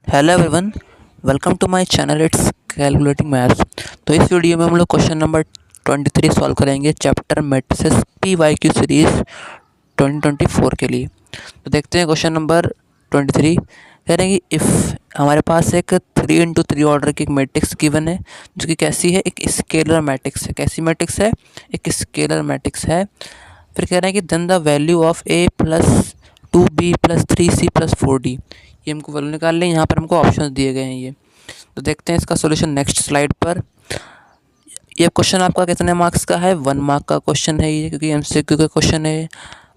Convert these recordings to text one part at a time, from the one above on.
Hello everyone, welcome to my channel it's calculating maths. तो इस video में हम लोग क्वेश्चन नंबर 23 सॉल्व करेंगे चैप्टर मैट्रिसेस PYQ सीरीज़ 2024 के लिए। तो देखते हैं क्वेश्चन नंबर 23। कह रहे हैं कि इफ़ हमारे पास एक 3x3 ऑर्डर की एक मैट्रिक्स गिवन है जो कि कैसी है, एक स्केलर मैट्रिक्स है। कैसी मैट्रिक्स है? एक स्केलर मैट्रिक्स है। फिर कह रहे हैं कि then the value of A plus 2B plus 3C plus 4D, ये हमको वैल्यू निकाल लें। यहाँ पर हमको ऑप्शन दिए गए हैं ये। तो देखते हैं इसका सॉल्यूशन नेक्स्ट स्लाइड पर। ये क्वेश्चन आपका कितने मार्क्स का है? 1 मार्क का क्वेश्चन है ये, क्योंकि MCQ का क्वेश्चन है।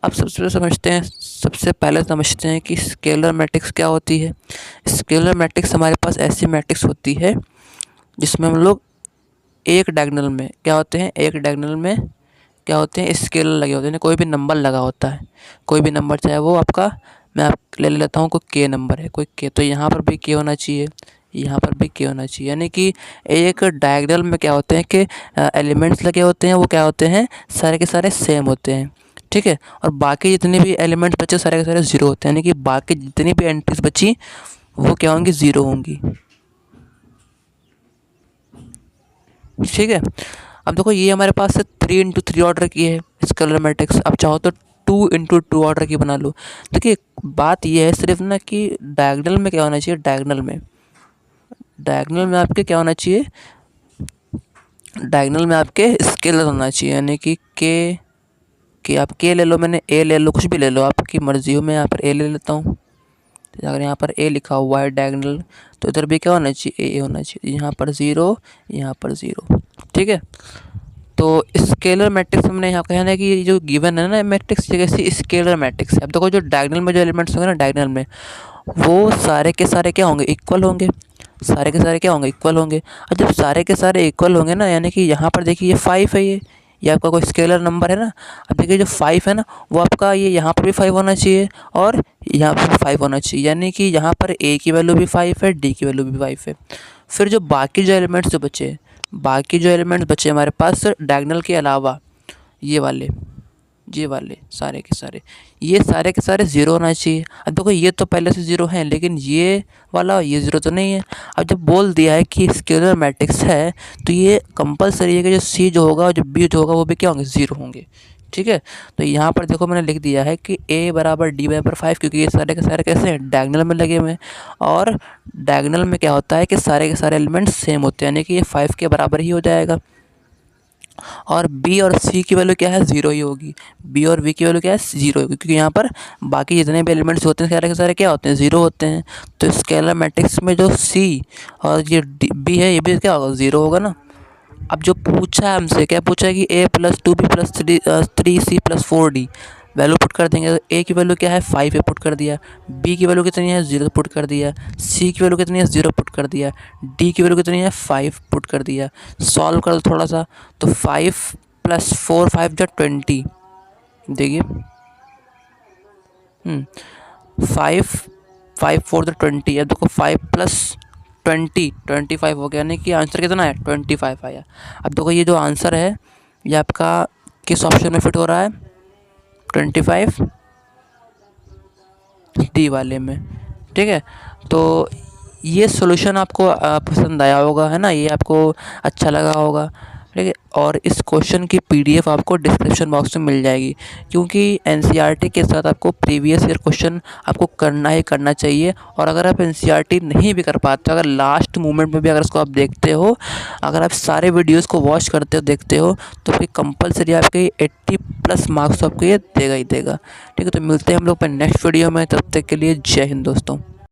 अब सबसे पहले समझते हैं कि स्केलर मैट्रिक्स क्या होती है। स्केलर मैट्रिक्स हमारे पास ऐसी मैट्रिक्स होती है जिसमें हम लोग एक डायगोनल में क्या होते हैं, एक डायगोनल में क्या होते हैं, स्केलर लगे होते हैं। कोई भी नंबर लगा होता है, कोई भी नंबर, चाहे वो आपका, मैं आप ले लेता हूँ कोई K नंबर है, कोई K, तो यहाँ पर भी K होना चाहिए, यहाँ पर भी K होना चाहिए। यानी कि एक डायगोनल में क्या होते हैं कि एलिमेंट्स लगे होते हैं, वो क्या होते हैं, सारे के सारे सेम होते हैं। ठीक है। और बाकी जितने भी एलिमेंट्स बचे सारे के सारे ज़ीरो होते हैं, यानी कि बाकी जितनी भी एंट्रीज बची वो क्या होंगी, ज़ीरो होंगी। ठीक है। अब देखो ये हमारे पास 3x3 ऑर्डर की है स्केलर मैट्रिक्स। अब चाहो तो 2x2 ऑर्डर की बना लो। देखिए बात ये है सिर्फ ना कि डायगोनल में क्या होना चाहिए, डायगोनल में आपके क्या होना चाहिए, डायगोनल में आपके स्केलर होना चाहिए। यानी कि आप K ले लो, मैंने A ले लो, कुछ भी ले लो, आपकी मर्जी हो। मैं यहाँ पर A ले लेता हूँ। तो अगर यहाँ पर A लिखा हुआ है डायगोनल, तो इधर भी क्या होना चाहिए, A होना चाहिए। यहाँ पर ज़ीरो, यहाँ पर ज़ीरो। ठीक है। तो स्केलर मैट्रिक्स हमने यहाँ कहा है कि ये जो गिवन है ना मैट्रिक्स, ये कैसी स्केलर मैट्रिक्स है। अब देखो जो डायगोनल में जो एलिमेंट्स होंगे ना, डायगोनल में वो सारे के सारे क्या होंगे, इक्वल होंगे। सारे के सारे क्या होंगे, इक्वल होंगे। और जब सारे के सारे इक्वल होंगे ना, यानी कि यहाँ पर देखिए ये 5 है, ये आपका कोई स्केलर नंबर है ना। अब देखिए जो 5 है ना, वो आपका ये यहाँ पर भी 5 होना चाहिए और यहाँ पर भी 5 होना चाहिए। यानी कि यहाँ पर A की वैल्यू भी 5 है, D की वैल्यू भी 5 है। फिर जो बाकी जो एलिमेंट्स जो बचे, हमारे पास डायगोनल के अलावा, ये वाले सारे के सारे ज़ीरो होना चाहिए। अब देखो ये तो पहले से ज़ीरो हैं, लेकिन ये वाला ये ज़ीरो तो नहीं है। अब जब बोल दिया है कि स्केलर मैट्रिक्स है, तो ये कंपलसरी है कि जो C जो होगा, जो B जो होगा, वो भी क्या होंगे, ज़ीरो होंगे। ठीक है। तो यहाँ पर देखो मैंने लिख दिया है कि A बराबर D बराबर 5, क्योंकि ये सारे के सारे कैसे हैं, डायगोनल में लगे हुए हैं। और डायगोनल में क्या होता है कि सारे के सारे एलिमेंट्स सेम होते हैं, यानी कि ये 5 के बराबर ही हो जाएगा। और B और C की वैल्यू क्या है, ज़ीरो ही होगी। B और V की वैल्यू क्या है, ज़ीरो होगी, क्योंकि यहाँ पर बाकी जितने भी एलिमेंट्स होते हैं सारे के सारे क्या होते हैं, ज़ीरो होते हैं। तो स्केलर मैट्रिक्स में जो C और ये B है, ये भी क्या होगा, ज़ीरो होगा ना। अब जो पूछा है हमसे, क्या पूछा है कि A plus 2B plus 3C plus 4D value put कर देंगे। तो A की वैल्यू क्या है, 5 है, पुट कर दिया। B की वैल्यू कितनी है, 0 पुट कर दिया। C की वैल्यू कितनी है, 0 पुट कर दिया। D की वैल्यू कितनी है, 5 पुट कर दिया। सॉल्व कर दो थोड़ा सा, तो 5 प्लस 4, 5 जो 20। देखिए 5 4 तो 20 है। देखो 5 प्लस 25 हो गया, यानी कि आंसर कितना है, 25 आया। अब देखो ये जो आंसर है ये आपका किस ऑप्शन में फिट हो रहा है, 25 D वाले में। ठीक है। तो ये सॉल्यूशन आपको पसंद आया होगा, है ना, ये आपको अच्छा लगा होगा। ठीक है। और इस क्वेश्चन की PDF आपको डिस्क्रिप्शन बॉक्स में मिल जाएगी, क्योंकि NCERT के साथ आपको प्रीवियस ईयर क्वेश्चन आपको करना ही करना चाहिए। और अगर आप NCERT नहीं भी कर पाते, अगर लास्ट मोमेंट में भी अगर इसको आप देखते हो, अगर आप सारे वीडियोस को वॉच करते हो, देखते हो, तो फिर कंपलसरी आपके 80+ मार्क्स आपको ये देगा ही देगा। ठीक है। तो मिलते हैं हम लोग नेक्स्ट वीडियो में, तब तक के लिए जय हिंद दोस्तों।